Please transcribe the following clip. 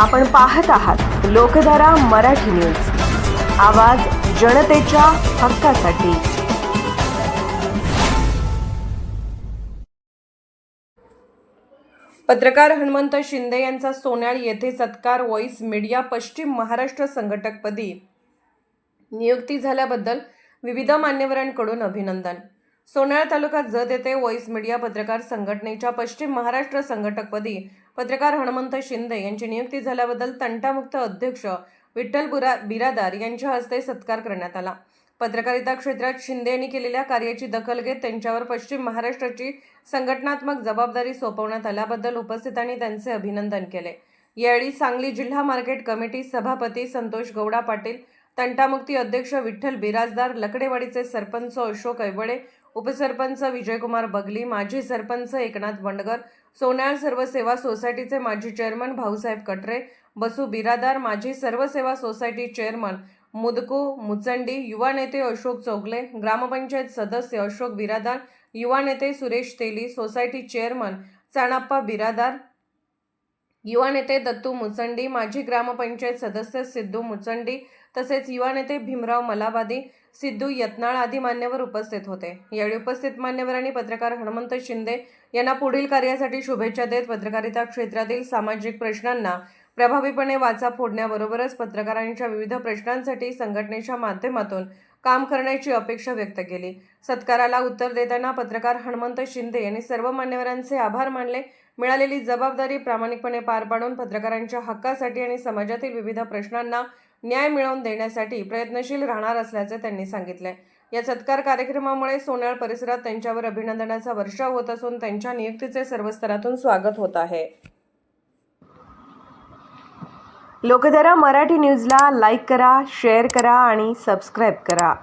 आपण पाहत आहात लोकधारा मराठी न्यूज, आवाज जनतेच्या हक्कासाठी। पत्रकार हनुमंत शिंदे यांचा सोन्याळ येथे सत्कार। व्हॉइस मीडिया पश्चिम महाराष्ट्र संघटकपदी नियुक्ती झाल्याबद्दल विविध मान्यवरांकडून अभिनंदन। सोन्याळ तालुका जत येथे व्हॉइस मीडिया पत्रकार संघटनेच्या पश्चिम महाराष्ट्र संघटकपदी पत्रकार हनुमंत शिंदे यांची नियुक्ती झाल्याबद्दल तंटामुक्त अध्यक्ष विठ्ठल बिरादार यांच्या हस्ते सत्कार करण्यात आला। पत्रकारिता क्षेत्रात शिंदे यांनी केलेल्या कार्याची दखल घेत त्यांच्यावर पश्चिम महाराष्ट्राची संघटनात्मक जबाबदारी सोपवण्यात आल्याबद्दल उपस्थितांनी त्यांचे अभिनंदन केले। यावेळी सांगली जिल्हा मार्केट कमिटी सभापती संतोष गौडा पाटील, तंटामुक्ती अध्यक्ष विठ्ठल बिराजदार, लकडेवाडीचे सरपंच अशोक ऐबळे, उपसरपंच विजयकुमार बगली, माजी सरपंच एकनाथ बंडगर, सोन्याळ सर्व सेवा सोसायटीचे माजी चेअरमन भाऊसाहेब कटरे, बसू बिरादार, माजी सर्व सेवा सोसायटी चेअरमन मुदकू मुचंडी, युवा नेते अशोक चौगले, ग्रामपंचायत सदस्य अशोक बिरादार, युवा नेते सुरेश तेली, सोसायटी चेअरमन चाणाप्पा बिरादार, युवा नेते दत्तू मुचंडी, माजी ग्रामपंचायत सदस्य सिद्धू मुचंडी तसेच युवा नेते भीमराव मलाबादी, सिद्धू यत्नाळ आदी मान्यवर उपस्थित होते। यावेळी उपस्थित मान्यवरांनी पत्रकार हनुमंत शिंदे यांना पुढील कार्यासाठी शुभेच्छा देत पत्रकारिता क्षेत्रातील सामाजिक प्रश्नांना प्रभावीपणे वाचा फोडण्याबरोबरच पत्रकारांच्या विविध प्रश्नांसाठी संघटनेच्या माध्यमातून काम करण्याची अपेक्षा व्यक्त केली। सत्काराला उत्तर देताना पत्रकार हनुमंत शिंदे यांनी सर्व मान्यवरांचे आभार मानले। मिळालेली जबाबदारी प्रामाणिकपणे पार पाडून पत्रकारांच्या हक्कासाठी आणि समाजातील विविध प्रश्नांना न्याय मिळवून देण्यासाठी प्रयत्नशील राहणार असल्याचे त्यांनी सांगितले। या सत्कार कार्यक्रमामुळे सोन्याळ परिसरात त्यांच्यावर अभिनंदनाचा वर्षाव होत असून त्यांच्या नियुक्तीचे सर्व स्तरातून स्वागत होत आहे। लोकधारा मराठी न्यूजला लाईक करा, शेअर करा आणि सबस्क्राईब करा।